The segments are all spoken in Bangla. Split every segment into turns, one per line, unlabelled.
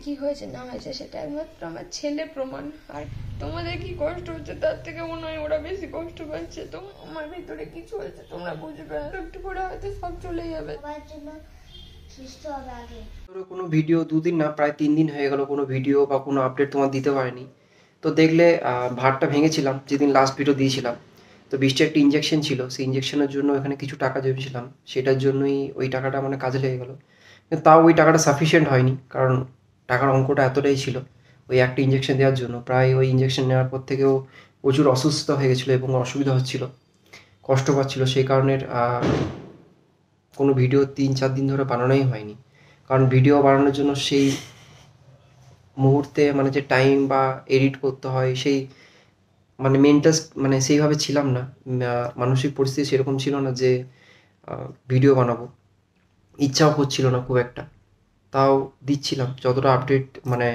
কি হয়েছে না হয়েছে সেটা একমাত্র আমার ছেলে প্রমাণ। আর তোমাদের কি কষ্ট হচ্ছে তার থেকে মনে হয় ওরা বেশি কষ্ট পাচ্ছে। তো আমার ভিতরে কিছু হয়েছে তোমরা বুঝবে, একটু করে হয়তো সব চলে যাবে।
ধরো কোনো ভিডিও 2 দিন না প্রায় 3 দিন হয়ে গেল কোনো ভিডিও বা কোনো আপডেট তোমার দিতে পারেনি। তো দেখলে ভাতটা ভেঙেছিলাম যেদিন লাস্ট ভিডিও দিয়েছিলাম। তো বৃষ্টির একটা ইঞ্জেকশন ছিল, সেই ইঞ্জেকশনের জন্য এখানে কিছু টাকা জমেছিলাম, সেটার জন্যই ওই টাকাটা মানে কাজে লেগে গেলো। কিন্তু তাও ওই টাকাটা সাফিসিয়েন্ট হয়নি, কারণ টাকার অঙ্কটা এতটাই ছিল ওই একটা ইঞ্জেকশন দেওয়ার জন্য। প্রায় ওই ইঞ্জেকশন নেওয়ার পর থেকেও প্রচুর অসুস্থ হয়ে গেছিলো এবং অসুবিধা হচ্ছিল, কষ্ট পাচ্ছিল। সেই কারণে কোনো ভিডিও 3-4 দিন ধরে বানানোই হয়নি। কারণ ভিডিও বানানোর জন্য সেই মুহূর্তে মানে যে টাইম বা এডিট করতে হয়, সেই মানে মেন্টাল মানে সেইভাবে ছিলাম না, মানসিক পরিস্থিতি সেরকম ছিল না যে ভিডিও বানাবো। ইচ্ছাও করছিল না খুব একটা। তাও দিচ্ছিলাম যতটা আপডেট, মানে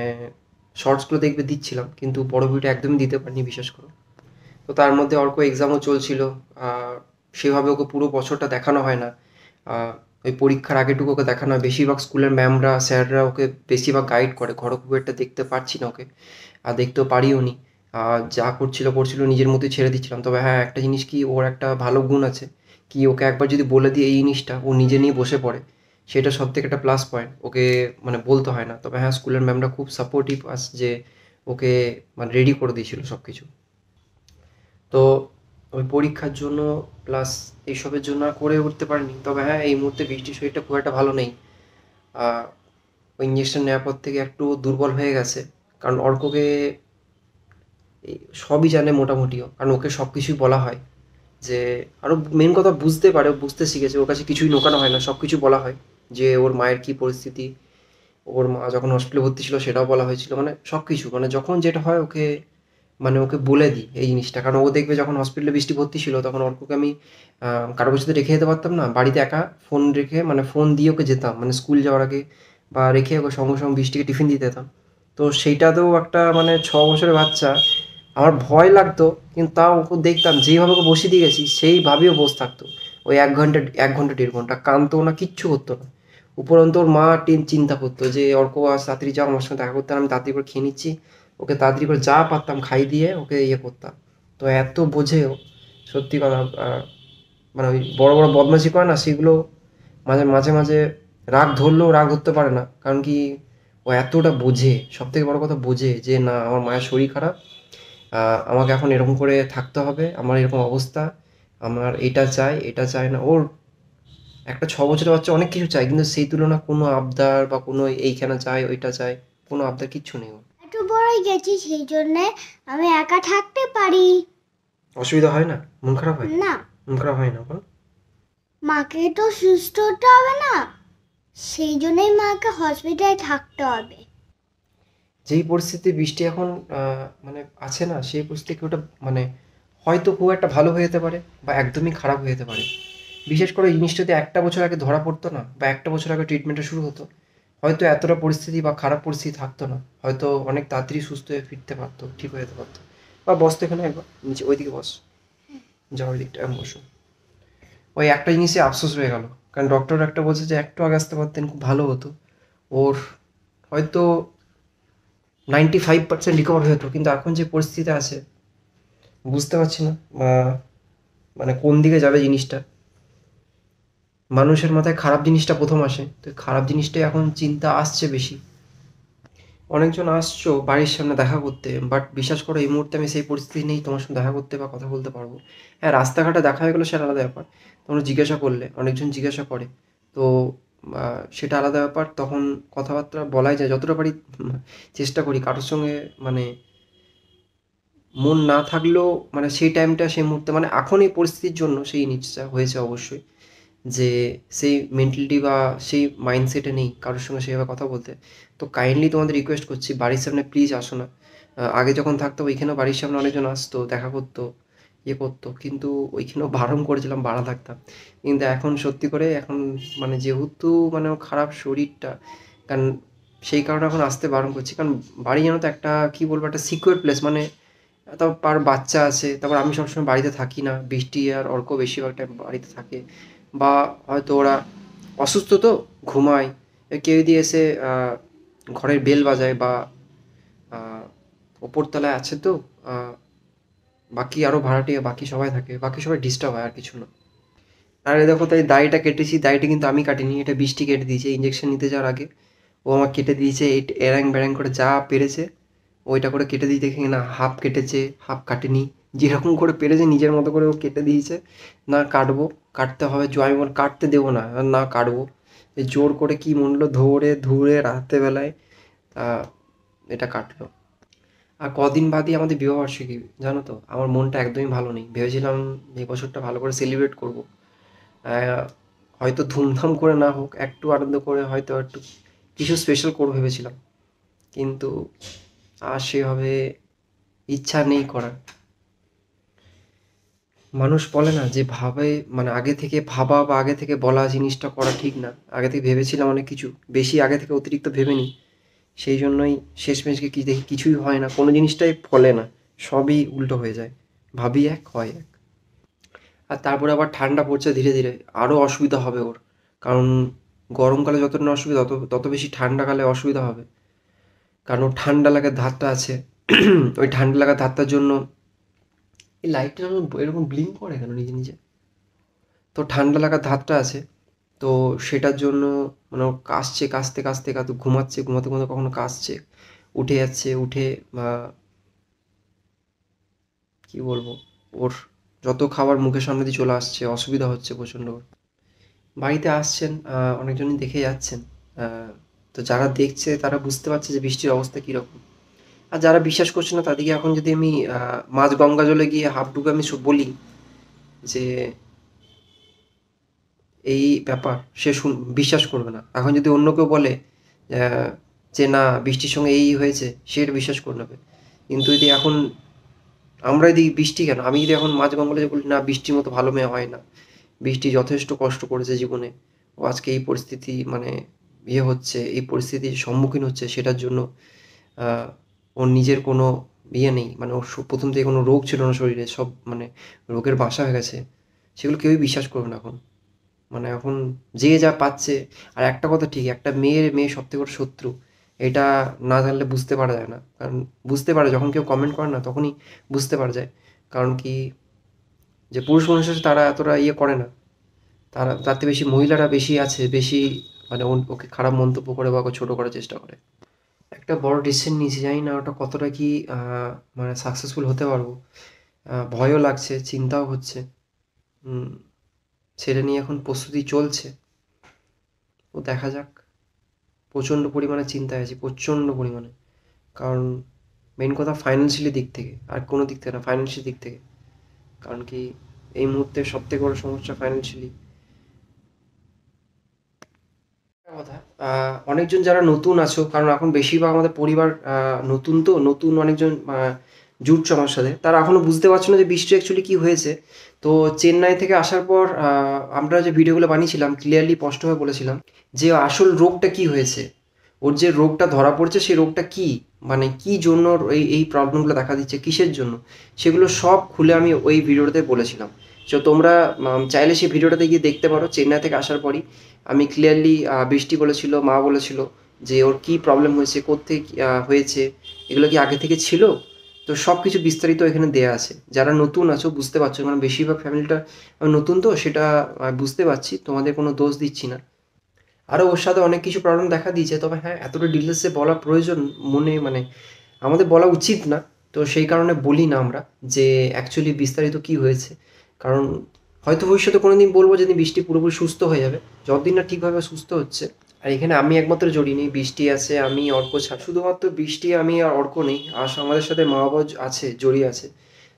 শর্টসগুলো দেখবে দিচ্ছিলাম, কিন্তু বড় ভিডিও একদমই দিতে পারিনি, বিশ্বাস করো। তো তার মধ্যে অর্ক এক্সামও চলছিল, সেভাবে ওকে পুরো বছরটা দেখানো হয় না। ওই পরীক্ষার আগেটুকু ওকে দেখানো হয়। বেশিরভাগ স্কুলের ম্যামরা স্যাররা ওকে বেশিরভাগ গাইড করে, ঘরে খুব একটা দেখতে পারছি না ওকে, আর দেখতেও পারিও নি। যা করছিল নিজের মতোই ছেড়ে দিচ্ছিলাম। তবে হ্যাঁ, একটা জিনিস কি, ওর একটা ভালো গুণ আছে কি, ওকে একবার যদি বলে দিই এই জিনিসটা, ও নিজে নিয়ে বসে পড়ে। সেটা সব থেকে একটা প্লাস পয়েন্ট, ওকে মানে বলতে হয় না। তবে হ্যাঁ, স্কুলের ম্যামরা খুব সাপোর্টিভ যে ওকে মানে রেডি করে দিয়েছিল সব কিছু। তো ওই পরীক্ষার জন্য প্লাস এইসবের জন্য আর করে উঠতে পারিনি। তবে হ্যাঁ, এই মুহূর্তে বৃষ্টির শরীরটা খুব একটা ভালো নেই। ওই ইঞ্জেকশন নেওয়ার পর থেকে একটু দুর্বল হয়ে গেছে। কারণ অর্ককে এই সবই জানে মোটামুটিও, কারণ ওকে সব কিছুই বলা হয়। যে আরও মেন কথা বুঝতে পারে, বুঝতে শিখেছে, ওর কাছে কিছুই লুকানো হয় না, সব কিছু বলা হয়। যে ওর মায়ের কী পরিস্থিতি, ওর মা যখন হসপিটালে ভর্তি ছিল সেটাও বলা হয়েছিল, মানে সব কিছু, মানে যখন যেটা হয় ওকে মানে ওকে বলে দিই এই জিনিসটা। কারণ ও দেখবে যখন হসপিটালে বৃষ্টি ভর্তি ছিল তখন অর্ককে আমি কারো সাথে রেখে যেতে পারতাম না, বাড়িতে একা ফোন রেখে মানে ফোন দিয়ে ওকে যেতাম, মানে স্কুল যাওয়ার আগে বা রেখে ওকে সঙ্গে সঙ্গে বৃষ্টিকে টিফিন দিতে যেতাম। তো সেইটাতেও একটা মানে 6 বছরের বাচ্চা, আমার ভয় লাগতো, কিন্তু তাও ওকে দেখতাম যেইভাবে ওকে বসিয়ে দিয়ে গেছি সেইভাবেই ও বসে থাকতো। ওই 1 ঘন্টা 1 ঘন্টা 1.5 ঘন্টা কাঁদতো না, কিচ্ছু করতো না। উপরন্তু ওর মা চিন্তা করতো যে অর্ক আজ তাড়াতাড়ি যাও, আমার সঙ্গে দেখা করতে, আমি তাড়াতাড়ি করে খেয়ে নিচ্ছি। ওকে তাড়াতাড়ি করে যা পারতাম খাই দিয়ে ওকে ইয়ে করতাম। তো এত বোঝেও, সত্যি কথা। মানে ওই বড় বড় বদমাশি করে না, সেগুলো মাঝে মাঝে মাঝে রাগ ধরলেও রাগ ধরতে পারে না। কারণ কি, ও এতটা বোঝে, সব থেকে বড় কথা বোঝে যে না, আমার মায়ের শরীর খারাপ, আমাকে এখন এরকম করে থাকতে হবে, আমার এরকম অবস্থা, আমার এটা চাই এটা চাই না। ওর একটা 6 বছরের বাচ্চা অনেক কিছু চায়, কিন্তু সেই তুলনা কোনো আবদার বা কোনো এইখানে চাই ওইটা চাই, কোনো আবদার কিচ্ছু নেই ওর।
একটু বড়ই গেছি, সেই জন্য আমি একা থাকতে পারি।
অসুবিধা হয় না? মন খারাপ হয়
না,
মন খারাপ হয় না বল?
মাকে তো সুস্থ হতে হবে না, সেই জন্যই মাকে হসপিটালে থাকতে হবে।
যেই পরিস্থিতি বৃষ্টি এখন মানে আছে না, সেই পরিস্থিতি ওটা মানে হয়তো খুব একটা ভালো হয়ে যেতে পারে বা একদমই খারাপ হয়ে যেতে পারে। বিশেষ করে এই জিনিসটা যদি 1টা বছর আগে ধরা পড়তো না, বা 1টা বছর আগে ট্রিটমেন্টটা শুরু হতো, হয়তো এতটা পরিস্থিতি বা খারাপ পরিস্থিতি থাকতো না, হয়তো অনেক তাড়াতাড়ি সুস্থ হয়ে ফিরতে পারতো, ঠিক হয়ে যেতে পারতো। বা বসতো এখানে একবার, নিচে ওইদিকে বস, যাও ওই দিকটা বসো। ওই একটা জিনিসে আফসোস হয়ে গেল, কারণ ডক্টর একটা বলছে যে একটু আগে আসতে পারতেন খুব ভালো হতো, ওর হয়তো 95% রিকভার হয়ে যেত। কিন্তু এখন যে পরিস্থিতিতে আছে বুঝতে পারছি না মানে কোন দিকে যাবে জিনিসটা। মানুষের মাথায় খারাপ জিনিসটা প্রথম আসে, তো খারাপ জিনিসটাই এখন চিন্তা আসছে বেশি। অনেকজন আসছো বাড়ির সামনে দেখা করতে, বাট বিশ্বাস করো এই মুহূর্তে আমি সেই পরিস্থিতি নেই তোমার সঙ্গে দেখা করতে বা কথা বলতে পারবো। হ্যাঁ, রাস্তাঘাটে দেখা হয়ে গেলো সেটা আলাদা ব্যাপার, তোমরা জিজ্ঞাসা করলে, অনেকজন জিজ্ঞাসা করে, তো সেটা আলাদা ব্যাপার। তখন কথাবার্তা বলাই যায় যতটা পারি, চেষ্টা করি কারোর সঙ্গে মানে মন না থাকলেও মানে সেই টাইমটা সেই মুহূর্তে মানে এখন এই পরিস্থিতির জন্য সেই জিনিসটা হয়েছে অবশ্যই, যে সেই মেন্টালিটি বা সেই মাইন্ডসেটে নেই কারোর সঙ্গে সেভাবে কথা বলতে। তো কাইন্ডলি তোমাদের রিকোয়েস্ট করছি বাড়ির সামনে প্লিজ আসো না। আগে যখন থাকতাম ওইখানেও বাড়ির সামনে অনেকজন আসতো, দেখা করতো, ইয়ে করতো, কিন্তু ওইখানেও বারণ করেছিলাম বাড়া থাকতাম। কিন্তু এখন সত্যি করে এখন মানে যেহেতু মানে ওর খারাপ শরীরটা, কারণ সেই কারণে এখন আসতে বারণ করছি। কারণ বাড়ি জানো তো একটা কী বলবো, একটা সিকিউর প্লেস, মানে তারপর বাচ্চা আছে, তারপর আমি সবসময় বাড়িতে থাকি না, বৃষ্টি আর অর্ক বেশিরভাগ টাইম বাড়িতে থাকে, বা হয়তো ওরা অসুস্থ তো ঘুমায়, কেউ যদি এসে ঘরের বেল বাজায় বা ওপরতলায় আছে তো বাকি আরও ভাড়াটিয়া বাকি সবাই থাকে, বাকি সবাই ডিস্টার্ব হয়, আর কিছু না। আর এই দেখো, তাই দাড়িটা কেটেছি, দাড়িটা কিন্তু আমি কাটিনি, এটা বৃষ্টি কেটে দিয়েছে ইঞ্জেকশন নিতে যাওয়ার আগে। ও আমার কেটে দিয়েছে, এই এড়্যাং ব্যাড়্যাং করে যা পেরেছে ওইটা করে কেটে দিতে, দেখে না হাফ কেটেছে হাফ কাটেনি, যেরকম করে পেরেছে নিজের মতো করে ও কেটে দিয়েছে। না কাটবো, কাটতে হবে, আমি বল কাটতে দেবো না, আর না কাটবো, এই জোর করে কি মনলো ধরে ধুয়ে রাত্রেবেলায় এটা কাটলো। আর কদিন বাদই আমাদের বিবাহবার্ষিকী, জানো তো আমার মনটা একদমই ভালো নেই। ভেবেছিলাম এই বছরটা ভালো করে সেলিব্রেট করবো, হয়তো ধুমধাম করে না হোক, একটু আনন্দ করে হয়তো একটু কিছু স্পেশাল করবো ভেবেছিলাম, কিন্তু আর সেভাবে ইচ্ছা নেই করার। মানুষ বলে না যে ভাবে, মানে আগে থেকে ভাবা বা আগে থেকে বলা জিনিসটা করা ঠিক না। আগে থেকে ভেবেছিলাম অনেক কিছু, বেশি আগে থেকে অতিরিক্ত ভেবে নিই, সেই জন্যই শেষমেশকে কি দেখি কিছুই হয় না, কোনো জিনিসটাই ফলে না, সবই উল্টো হয়ে যায়, ভাবি এক হয় এক। আর তারপরে আবার ঠান্ডা পড়ছে ধীরে ধীরে, আরও অসুবিধা হবে ওর, কারণ গরমকালে যতটা না অসুবিধা তত তত বেশি ঠান্ডাকালে অসুবিধা হবে, কারণ ওর ঠান্ডা লাগার ধাতটা আছে। ওই ঠান্ডা লাগার ধাতটার জন্য এই লাইটটা এরকম ব্লিঙ্ক করে কেন নিজে নিজে, তো ঠান্ডা লাগার ধাতটা আছে, তো সেটার জন্য মানে ও কাশছে, কাশতে কাশতে ঘুমাচ্ছে, ঘুমাতে ঘুমাতে কখনো কাশছে, উঠে যাচ্ছে, উঠে কি বলবো, ওর যত খাবার মুখের সামনে দিয়ে চলে আসছে, অসুবিধা হচ্ছে প্রচণ্ড ওর। বাড়িতে আসছেন অনেকজনই দেখে যাচ্ছেন, তো যারা দেখছে তারা বুঝতে পারছে যে বৃষ্টির অবস্থা কীরকম। আর যারা বিশ্বাস করছে না তাদেরকে এখন যদি আমি মাঝ গঙ্গা জলে গিয়ে হাফ ডুবে আমি বলি যে এই ব্যাপার, সে বিশ্বাস করবে না। এখন যদি অন্য কেউ বলে যে না বৃষ্টির সঙ্গে এই হয়েছে, সে এটা বিশ্বাস করে নেবে। কিন্তু যদি এখন আমরা যদি বৃষ্টি কেন, আমি যদি এখন মাঝ গঙ্গালে বলি না বৃষ্টির মতো ভালো মেয়ে হয় না, বৃষ্টি যথেষ্ট কষ্ট করেছে জীবনে, ও আজকে এই পরিস্থিতি মানে হচ্ছে, এই পরিস্থিতির সম্মুখীন হচ্ছে, সেটার জন্য ওর নিজের কোনো নেই, মানে ওর প্রথম থেকে কোনো রোগ ছিল না শরীরে, সব মানে রোগের বাসা হয়ে গেছে, সেগুলো কেউই বিশ্বাস করবে না এখন। মানে এখন যে যা পাচ্ছে। আর একটা কথা ঠিক, একটা মেয়ে সবথেকে বড় শত্রু, এটা না জানলে বুঝতে পারা যায় না, কারণ বুঝতে পারে যখন কেউ কমেন্ট করে না তখনই বুঝতে পারা যায়। কারণ কি, যে পুরুষ মানুষ আছে তারা এতটা করে না, তারা তার থেকে বেশি মহিলারা বেশি আছে, বেশি মানে ওকে খারাপ মন্তব্য করে বা ওকে ছোটো করার চেষ্টা করে। একটা বড় ডিসিশন নিয়েছি, জানি না ওটা কতটা কি মানে সাকসেসফুল হতে পারবো, ভয়ও লাগছে, চিন্তাও হচ্ছে, সেটা নিয়ে এখন প্রস্তুতি চলছে, ও দেখা যাক। প্রচণ্ড পরিমাণে চিন্তায় আছি, প্রচণ্ড পরিমাণে, কারণ মেন কথা ফাইন্যান্সিয়ালি দিক থেকে, আর কোনো দিক থেকে না, ফাইন্যান্সিয়াল দিক থেকে। কারণ কি এই মুহূর্তে সবথেকে বড় সমস্যা ফাইন্যান্সিয়ালি। কথা, অনেকজন যারা নতুন আছো, কারণ এখন বেশিরভাগ আমাদের পরিবার নতুন, তো নতুন অনেকজন জুটছে আমার সাথে, তারা এখনও বুঝতে পারছো না যে বৃষ্টি অ্যাকচুয়ালি কী হয়েছে। তো চেন্নাই থেকে আসার পর আমরা যে ভিডিওগুলো বানিয়েছিলাম ক্লিয়ারলি স্পষ্টভাবে বলেছিলাম যে আসল রোগটা কি হয়েছে, ওর যে রোগটা ধরা পড়ছে সেই রোগটা কি, মানে কি জন্য এই প্রবলেমগুলো দেখা দিচ্ছে, কিসের জন্য, সেগুলো সব খুলে আমি ওই ভিডিওটাতে বলেছিলাম। তো তোমরা চাইলে সেই ভিডিওটাতে গিয়ে দেখতে পারো। চেন্নাই থেকে আসার পরই আমি ক্লিয়ারলি, বৃষ্টি বলেছিল, মা বলেছিল যে ওর কী প্রবলেম হয়েছে, কোত্থেকে হয়েছে, এগুলো কি আগে থেকে ছিল, তো সব কিছু বিস্তারিত এখানে দেয়া আছে। যারা নতুন আছো বুঝতে পারছো, কারণ বেশিরভাগ ফ্যামিলিটা নতুন, তো সেটা বুঝতে পারছি, তোমাদের কোনো দোষ দিচ্ছি না। আরও ওর সাথে অনেক কিছু প্রবলেম দেখা দিয়েছে, তবে হ্যাঁ এতটা ডিটেলসে বলা প্রয়োজন মনে মানে আমাদের বলা উচিত না, তো সেই কারণে বলি না আমরা যে অ্যাকচুয়ালি বিস্তারিত কী হয়েছে। কারণ হয়তো ভবিষ্যতে কোনো দিন বলবো যেদিন বৃষ্টি পুরোপুরি সুস্থ হয়ে যাবে, যতদিন না ঠিকভাবে সুস্থ হচ্ছে। আর এখানে আমি একমাত্র জড়িয়ে নেই, বৃষ্টি আছে, আমি অর্ক ছাড়া, শুধুমাত্র বৃষ্টি, আমি আর অর্ক নেই, আর আমাদের সাথে মা বাবা আছে, জড়িয়ে আছে।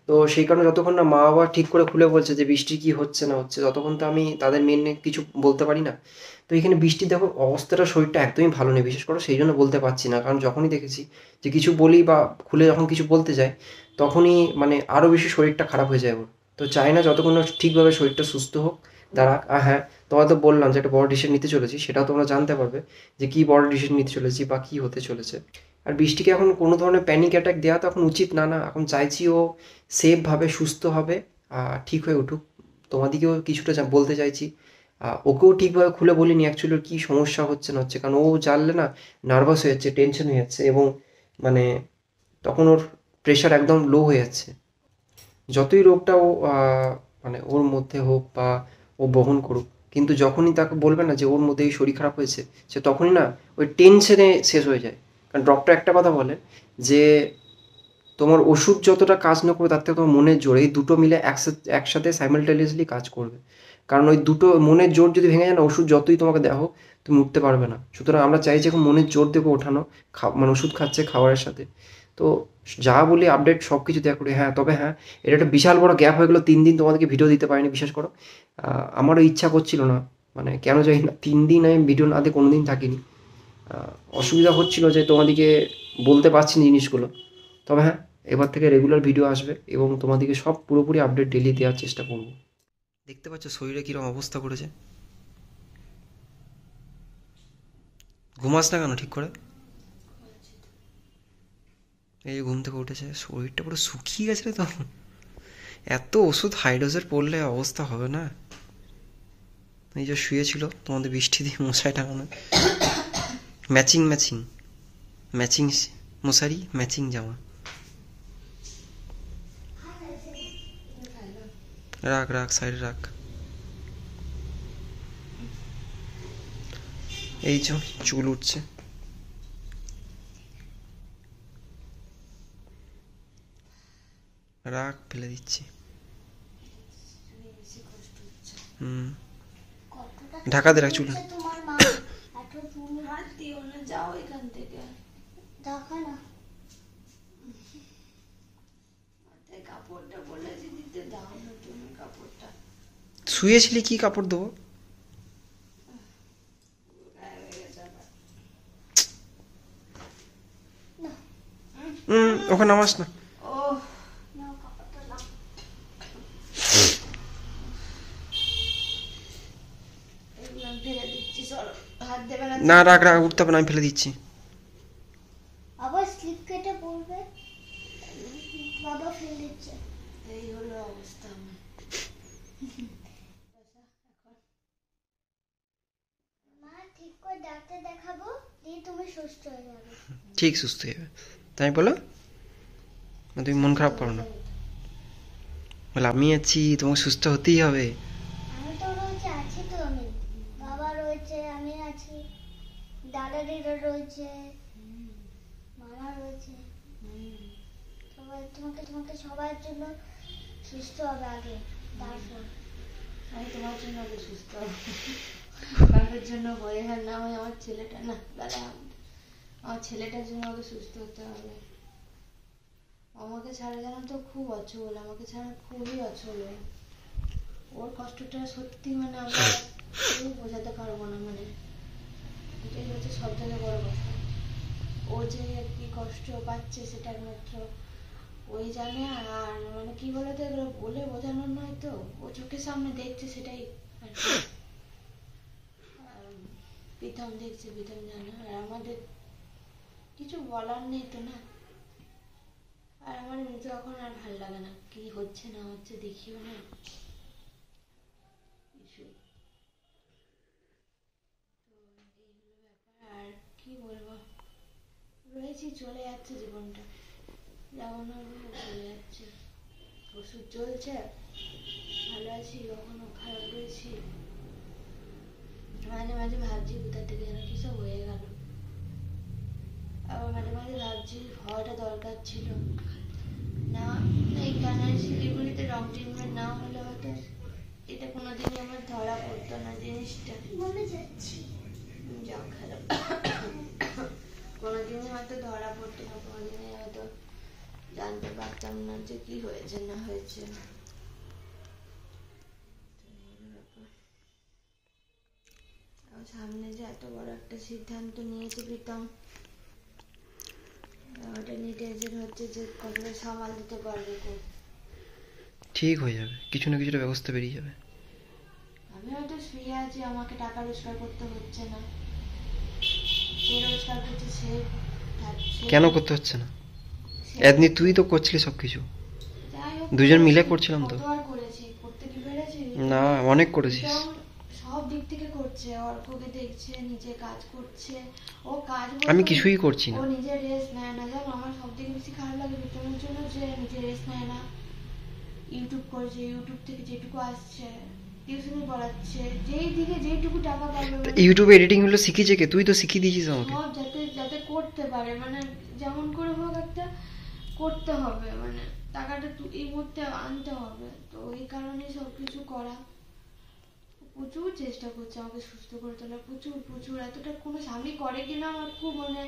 তো সেই কারণে যতক্ষণ না মা বাবা ঠিক করে খুলে বলছে যে বৃষ্টি কী হচ্ছে না হচ্ছে, ততক্ষণ তো আমি তাদের মেনে কিছু বলতে পারি না। তো এখানে বৃষ্টির দেখো অবস্থাটা, শরীরটা একদমই ভালো নেই, বিশেষ করে সেই জন্য বলতে পারছি না, কারণ যখনই দেখেছি যে কিছু বলি বা খুলে যখন কিছু বলতে যাই তখনই মানে আরও বেশি শরীরটা খারাপ হয়ে যায় ওর। তো চাই না যতক্ষণ না ঠিকভাবে শরীরটা সুস্থ হোক, দাঁড়াক। আর হ্যাঁ, তোমায় তো বললাম যে একটা বড় ডিসিশন নিতে চলেছি, সেটাও তোমরা জানতে পারবে যে কী বড় ডিসিশন নিতে চলেছি বা কী হতে চলেছে। আর বৃষ্টিকে এখন কোনো ধরনের প্যানিক অ্যাটাক দেওয়া তো এখন উচিত না, এখন চাইছি ও সেফভাবে সুস্থ হবে, ঠিক হয়ে উঠুক। তোমাদিকেও কিছুটা বলতে চাইছি, ওকেও ঠিকভাবে খুলে বলিনি অ্যাকচুয়ালি কী সমস্যা হচ্ছে না হচ্ছে, কারণ ও জানলে না নার্ভাস হয়ে যাচ্ছে, টেনশন হয়ে যাচ্ছে, এবং মানে তখন ওর প্রেশার একদম লো হয়ে যাচ্ছে। যতই রোগটা ও মানে ওর মধ্যে হোক বা ও বহন করুক, কিন্তু যখনই তাকে বলবে না যে ওর মধ্যে এই শরীর খারাপ হয়েছে, সে তখনই না ওই টেনশনে শেষ হয়ে যায়। কারণ ডক্টর একটা কথা বলে যে তোমার ওষুধ যতটা কাজ না করবে তার থেকে তোমার মনের জোর, এই দুটো মিলে একসাথে সাইমালটেনিয়াসলি কাজ করবে। কারণ ওই দুটো মনের জোর যদি ভেঙে যায় না, ওষুধ যতই তোমাকে দেওয়া হোক তুমি উঠতে পারবে না। সুতরাং আমরা চাই যে এখন মনের জোর দেবো ওঠানো, মানে ওষুধ খাচ্ছে খাবারের সাথে। তো যা বলি আপডেট সব কিছু দেওয়া করি। হ্যাঁ, তবে হ্যাঁ, এটা একটা বিশাল বড় গ্যাপ হয়ে গেলো, 3 দিন তোমাদেরকে ভিডিও দিতে পারিনি, বিশ্বাস করো। আমারও ইচ্ছা করছিল না, মানে কেন জানি না 3 দিন আমি ভিডিও না দিয়ে কোনো দিন থাকিনি। অসুবিধা হচ্ছিল যে তোমাদেরকে বলতে পারছি না জিনিসগুলো। তবে হ্যাঁ, এবার থেকে রেগুলার ভিডিও আসবে এবং তোমাদেরকে সব পুরোপুরি আপডেট ডেলি দেওয়ার চেষ্টা করব। দেখতে পাচ্ছ শরীরে কীরকম অবস্থা করেছে। ঘুমাস না কেন ঠিক করে? এই যে ঘুম থেকে উঠেছে, শরীরটা পুরো শুকিয়ে গেছে রে। তো এত ওষুধ হাই ডোজের পড়লে অবস্থা হবে না। এই যে শুয়েছিল তোমাদের বৃষ্টি দিয়ে মশাই টাঙানো, ম্যাচিং ম্যাচিং ম্যাচিং মশারি, ম্যাচিং জামা। রাখ রাখ, সাইডে রাখ। এই যে চুল উঠছে, রাখ, ফেলে দিচ্ছি। ঢাকা দে রাখ চুল।
তোমার মা এত তুমি
হাত দিও না, যাও এখান থেকে।
দেখো না
মাথায় কাপড়টা বলেছি দিতে, দাও না তুমি কাপড়টা।
শুয়েছিলি, কি কাপড় দেবো? ওখানে নামাস না। না রাখ রাখ, উঠতে হবে না, আমি ফেলে দিচ্ছি।
আবার স্লিপ কেটে পড়বে, বাবা ফেলে দিচ্ছে।
এই হলো অবস্থা আমার।
মা ঠিক করে ডাক্তার দেখাবো, দিয়ে তুমি সুস্থ হয়ে যাবে।
ঠিক সুস্থ হয়ে যাবে তাই বলো, তুমি মন খারাপ করো না। বলে আমি আছি, তোমাকে সুস্থ হতেই হবে।
আমি তো রয়েছে, আছি তো আমি, বাবা রয়েছে, আমি আছি, দাদা দিদা রয়েছে, মামা রয়েছে। সবাই তোমাকে তোমাকে সবার জন্য সুস্থ হবে আগে, তারপর
আমি তোমার জন্য আগে সুস্থ হবো। কারোর জন্য হয়ে হয় না, হয় আমার ছেলেটা না দাদা, আমার ছেলেটার জন্য আগে সুস্থ হতে হবে। আমাকে ছাড়া জানো তো খুব অচল, আমাকে ছাড়া খুবই অচল। ওর কষ্টটা সত্যি মানে আমরা কেউ বোঝাতে পারবো না। মানে এটাই হচ্ছে সব থেকে বড় কথা। ও যে কি কষ্ট পাচ্ছে সেটা একমাত্র ওই জানে। আর মানে কি বলতো, এগুলো বলে বোঝানোর নয় তো, ও চোখের সামনে দেখছে সেটাই আর কি। প্রীতম দেখছে, প্রীতম জানে, আর আমাদের কিছু বলার নেই তো না। আর আমার এমনিতে এখন আর ভাল লাগে না, কি হচ্ছে না হচ্ছে দেখিও না কিছু। আর কি বলবো, রয়েছি, চলে যাচ্ছে জীবনটা, যেমন চলে যাচ্ছে। ওষুধ চলছে, ভালো আছি, কখনো খারাপ রয়েছি। মাঝে মাঝে ভাবছি কোথা থেকে যেন কি সব হয়ে গেল। আবার মাঝে মাঝে ভাবছি হওয়াটা দরকার ছিল না। এইখানে শিলিগুড়িতে রং ট্রিটমেন্ট না হলে হয়তো এটা কোনোদিনই আমার ধরা পড়তো না জিনিসটা। যাও খেলো, কোনোদিনই হয়তো ধরা পড়তো না, কোনোদিনই হয়তো জানতে পারতাম না যে কি হয়েছে না হয়েছে। সামনে যে এত বড় একটা সিদ্ধান্ত নিয়েছে প্রীতম, ওটা নিয়ে টেনশন হচ্ছে যে কতটা সামাল দিতে পারবে।
ঠিক হয়ে যাবে, কিছু না কিছুটা ব্যবস্থা বেরিয়ে যাবে।
আমি হয়তো শুয়ে আছি, আমাকে টাকা রোজগার করতে হচ্ছে না, সে রোজগার করছে, সে
কেন করতে হচ্ছে না? এমনি তুই তো করছিলি সবকিছু, দুজন মিলে করছিলাম তো।
কতবার করেছি, করতে কি পেরেছি?
না, অনেক করেছিস।
সব দিক থেকে করছে, অর্ককে দেখছে, নিজে কাজ করছে, ও কাজ
আমি কিছুই করছি না।
ও নিজে রেস্ট নেয় না। জানো আমার সব থেকে বেশি খারাপ লাগে বিক্রমের জন্য, যে নিজে রেস্ট নেয় না, ইউটিউব করছে, ইউটিউব থেকে যেটুকু আসছে টিউশনি পড়াচ্ছে, যেই দিকে যেটুকু টাকা পাবে
ইউটিউবে এডিটিং গুলো শিখেছে কে? তুই তো শিখিয়ে দিয়েছিস আমাকে।
সব যাতে যাতে করতে পারে, মানে যেমন করে হোক একটা করতে হবে, মানে টাকাটা এই মুহূর্তে আনতে হবে, তো এই কারণে সবকিছু করা। প্রচুর চেষ্টা করছে আমাকে সুস্থ করে তোলা, প্রচুর প্রচুর। এতটা কোনো স্বামী করে কিনা আমার খুব মানে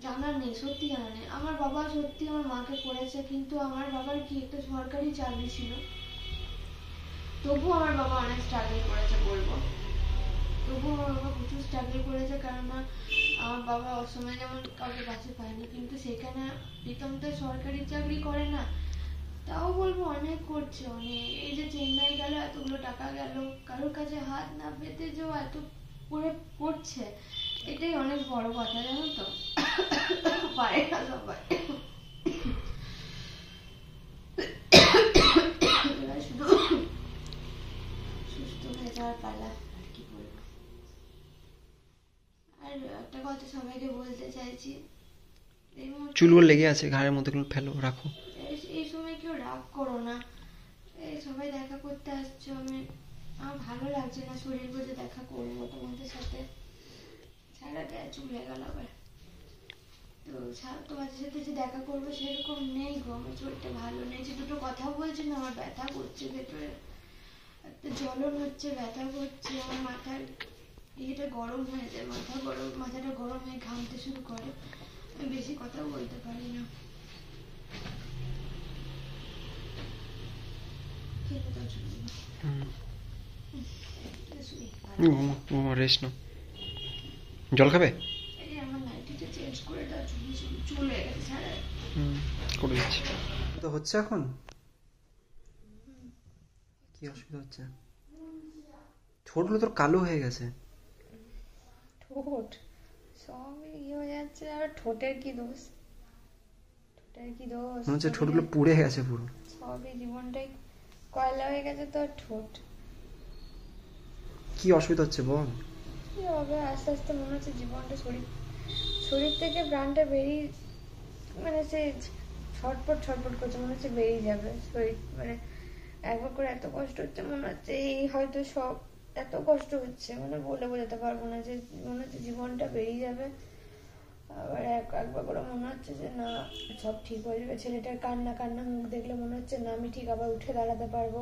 জানার নেই, সত্যি জানা নেই। আমার বাবা সত্যি আমার মাকে করেছে, কিন্তু আমার বাবার কি একটা সরকারি চাকরি ছিল, তবুও আমার বাবা অনেক স্ট্রাগল করেছে বলবো, তবুও আমার বাবা প্রচুর স্ট্রাগল করেছে। কেননা আমার বাবা অসময়ে যেমন কাউকে কাছে পায়নি, কিন্তু সেখানে প্রীতম তো সরকারি চাকরি করে না, তাও বলবো অনেক করছে, অনেক। এই যে চেন্নাই গেল, এতগুলো টাকা গেল, কারোর কাছে হাত না পেতে যে এত করে করছে, এটাই অনেক বড় কথা, জানো তো। পারে না সবাই। শুধু সুস্থ হয়ে যাওয়ার পালা, আর কি বলবো। আর একটা কথা সবাইকে বলতে চাইছি, এই মুহূর্তে
চুলগুলো লেগে আছে ঘাড়ের মধ্যে, গুলো ফেলো, রাখো।
এই সময় কেউ রাগ করো না, এই সবাই দেখা করতে আসছো, আমার ভালো লাগছে না, শরীর বলতে দেখা করবো তোমাদের সাথে, সারাটা চুলে গেল আবার। তো তোমাদের সাথে যে দেখা করবো সেরকম নেই গো, আমার শরীরটা ভালো নেই, যে দুটো কথা বলছি না আমার ব্যথা করছে ভেতরে, একটা জ্বলন হচ্ছে, ব্যথা করছে, আমার মাথার ইয়েটা গরম হয়ে যায়, মাথাটা গরম হয়ে ঘামতে শুরু করে, আমি বেশি কথা বলতে পারি না।
রেস্ট নাও। জল খাবে?
আমার নাইটিটা চেঞ্জ করে দাও, চলে গেছে সারা।
করে দিচ্ছি। তো হচ্ছে এখন কি অসুবিধা হচ্ছে? ঠোঁটগুলো তোর কালো হয়ে গেছে।
ঠোঁট সবই ইয়ে হয়ে যাচ্ছে, আর ঠোঁটের কি দোষ? ঠোঁটের কি দোষ?
মনে হচ্ছে ঠোঁটগুলো পুড়ে গেছে পুরো।
সবই জীবনটাই কয়লা হয়ে গেছে, তো ঠোঁট
কি অসুবিধা হচ্ছে বল?
কি হবে, আস্তে আস্তে মনে হচ্ছে জীবনটা শরীর থেকে প্রাণটা বেরিয়ে, মানে সে ছটপট করছে, মনে হচ্ছে বেরিয়ে যাবে শরীর, মানে একবার করে এত কষ্ট হচ্ছে, মনে হচ্ছে এই হয়তো সব এত কষ্ট হচ্ছে, মানে বলে বোঝাতে পারবো না, যে মনে হচ্ছে জীবনটা বেরিয়ে যাবে। আবার একবার করে মনে হচ্ছে যে না, সব ঠিক হয়ে যাবে। ছেলেটার কান্না মুখ দেখলে মনে হচ্ছে না, আমি ঠিক আবার উঠে দাঁড়াতে পারবো।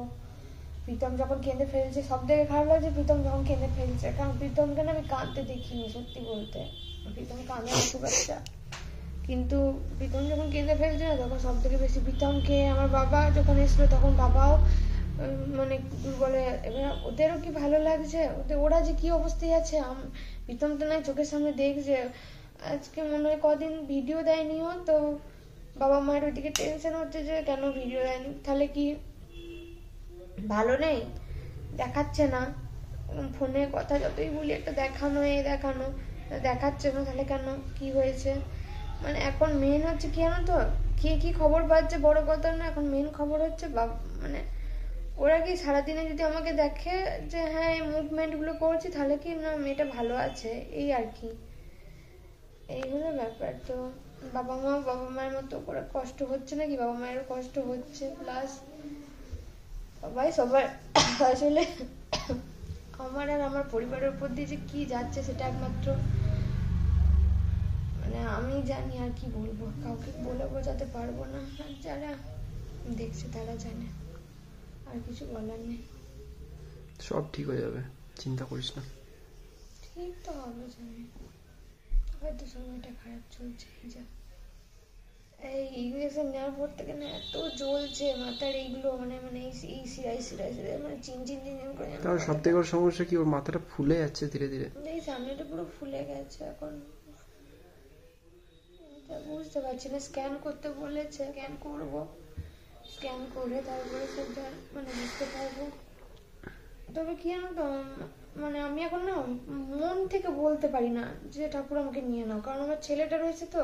প্রীতম যখন কেঁদে ফেলছে, সব থেকে খারাপ লাগছে প্রীতম যখন কেঁদে ফেলছে, কারণ প্রীতমকে না আমি কাঁদতে দেখিনি, সত্যি বলতে প্রীতম কাঁদে না খুব একটা, কিন্তু প্রীতম যখন কেঁদে ফেলছে না, তখন সব থেকে বেশি প্রীতমকে, আমার বাবা যখন এসলো তখন বাবাও মানে দুর্বলে, এবার ওদেরও কি ভালো লাগছে, ওরা যে কি অবস্থায় আছে। প্রীতম তো নয় চোখের সামনে দেখছে, আজকে মনে হয় কদিন ভিডিও দেয়নিও, তো বাবা মায়ের ওইদিকে টেনশন হচ্ছে যে কেন ভিডিও দেয়নি, তাহলে কি ভালো নেই, দেখাচ্ছে না, ফোনে কথা যতই বলি একটা দেখানো দেখাচ্ছে না, তাহলে কেন, কি হয়েছে? মানে এখন মেন হচ্ছে কি জানো তো, কে কি খবর পাচ্ছে বড় কথা না, এখন মেন খবর হচ্ছে মানে ওরা কি সারাদিনে যদি আমাকে দেখে যে হ্যাঁ এই মুভমেন্ট গুলো করছি, তাহলে কি না মেয়েটা ভালো আছে, এই আর কি, এই হলো ব্যাপার। তো বাবা মায়ের মতো করে কষ্ট হচ্ছে নাকি, বাবা মায়েরও কষ্ট হচ্ছে, প্লাস সবার আসলে আমার আর আমার পরিবারের উপর দিয়ে যে কি যাচ্ছে সেটা একমাত্র মানে আমি জানি, আর কি বলবো, কাউকে বলে বোঝাতে পারবো না, আর যারা দেখছে তারা জানে, আর কিছু বলার নেই।
সব ঠিক হয়ে যাবে, চিন্তা করিস না।
ঠিক তো হবে, জানি হয়তো সময়টা খারাপ চলছে, যা এই ইঞ্জেকশন নেওয়ার পর থেকে না এত জ্বলছে মাথার এইগুলো, মানে এই সিরাই মানে চিন করে।
তার সব থেকে বড় সমস্যা কি, ওর মাথাটা ফুলে যাচ্ছে ধীরে ধীরে,
এই সামনেটা পুরো ফুলে গেছে, এখন বুঝতে পারছি না, স্ক্যান করতে বলেছে, স্ক্যান করবো, স্ক্যান করে তারপরে সেটা মানে বুঝতে পারবো। তবে কি জানো তো, মানে আমি এখন না মন থেকে বলতে পারি না যে ঠাকুর আমাকে নিয়ে নাও, কারণ আমার ছেলেটা রয়েছে, তো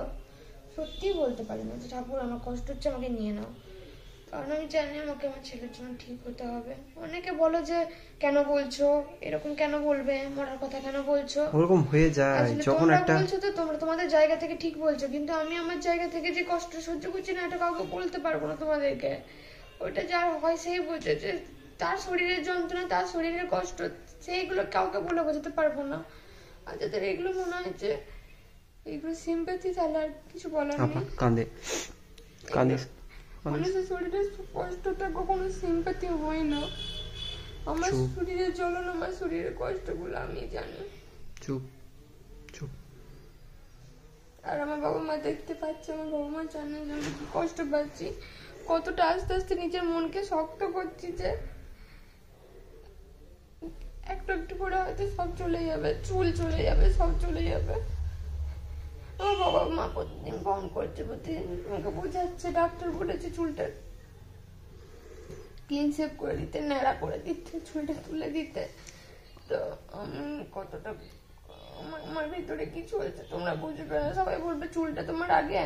সত্যি বলতে পারি না যে ঠাকুর আমার কষ্ট হচ্ছে আমাকে নিয়ে নাও। কারণ আমি জানি আমাকে আমার ছেলের জন্য ঠিক হতে হবে। অনেকে বলো যে কেন বলছো এরকম, কেন বলবে, মরার কথা কেন বলছো,
ওরকম হয়ে যায়
আসলে
যখন
তোমরা
একটা
বলছো তো তোমরা তোমাদের জায়গা থেকে ঠিক বলছো, কিন্তু আমি আমার জায়গা থেকে যে কষ্ট সহ্য করছি না, এটা কাউকে বলতে পারবো না তোমাদেরকে। ওটা যার হয় সেই বোঝে, যে তার শরীরের যন্ত্রণা, তার শরীরের কষ্ট, সেইগুলো কাউকে বলে বোঝাতে পারবো না। আর যাদের এগুলো মনে হয় যে এগুলো সিম্প্যাথি, তাহলে আর কিছু বলার
আপা
নেই।
কাঁদে কাঁদে
মানুষের শরীরের কষ্টটা কখনো সিম্প্যাথি হয় না। আমার
চুপ।
শরীরের জ্বলন, আমার শরীরের কষ্টগুলো আমি জানি।
চুপ চুপ।
আর আমার বাবা মা দেখতে পাচ্ছে, আমার বাবা মা জানে যে আমি কি কষ্ট পাচ্ছি, কতটা আস্তে আস্তে নিজের মনকে শক্ত করছি, যে একটু একটু করে হয়তো সব চলে যাবে, চুল চলে যাবে, সব চলে যাবে। আমার বাবা মা প্রতিদিন ফোন করছে, প্রতিদিন আমাকে বোঝাচ্ছে, ডাক্তার বলেছে চুলটা ক্লিন শেভ করে দিতে, ন্যাড়া করে দিতে, চুলটা তুলে দিতে। তো আমি কতটা আমার ভিতরে কি চলছে তোমরা বুঝবে না। সবাই বলবে চুলটা তোমার আগে,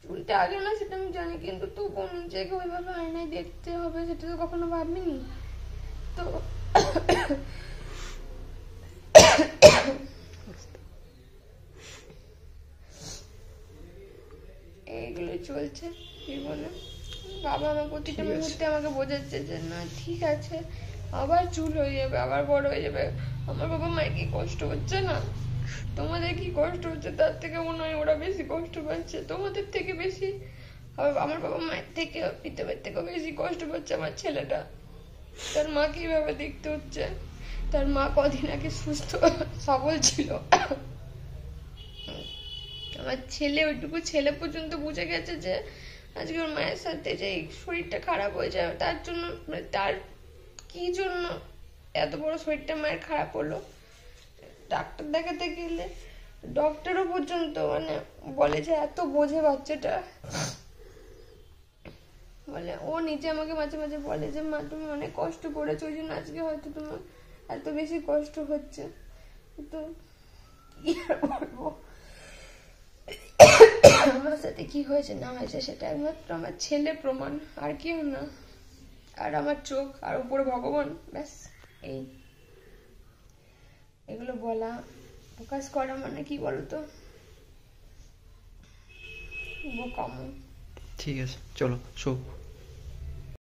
চুলটা আগে না সেটা আমি জানি, কিন্তু তবু নিজেকে ওইভাবে আয়নায় দেখতে হবে সেটা তো কখনো ভাবিনি। তো এইগুলো চলছে জীবনে। বাবা আমার প্রতিটা মুহূর্তে আমাকে বোঝাচ্ছে যে না ঠিক আছে, আবার চুল হয়ে যাবে, আবার বড় হয়ে যাবে। আমার বাবা মায়ের কি কষ্ট হচ্ছে না? তোমাদের কি কষ্ট হচ্ছে তার থেকে মনে হয় ওরা বেশি কষ্ট পাচ্ছে, তোমাদের থেকে বেশি। আমার বাবা মায়ের থেকে, পিতামের থেকেও বেশি কষ্ট পাচ্ছে আমার ছেলেটা। তার মা কিভাবে দেখতে হচ্ছে, তার মা কদিন আগে সুস্থ সবল ছিল, আমার ছেলে ওইটুকু ছেলে পর্যন্ত বুঝে গেছে যে আজকে ওর মায়ের সাথে যে শরীরটা খারাপ হয়ে যায়, তার জন্য মানে তার কি জন্য এত বড় শরীরটা মায়ের খারাপ হলো। ডাক্তার দেখাতে গেলে ডক্টরও পর্যন্ত মানে বলে যে এত বোঝে বাচ্চাটা, বলে ও নিজে আমাকে মাঝে মাঝে বলে যে মা তুমি অনেক কষ্ট করেছো, ওই জন্য আজকে হয়তো তোমার এত বেশি কষ্ট হচ্ছে। তো কি আর বলবো, আমার সাথে কি হয়েছে না হয়েছে সেটা একমাত্র আমার ছেলে প্রমাণ, আর কেউ না। আর আমার চোখ, আর উপরে ভগবান, ব্যাস। এই এগুলো বলা, প্রকাশ করা মানে কি বলতো, বোকামো।
ঠিক আছে চলো শো।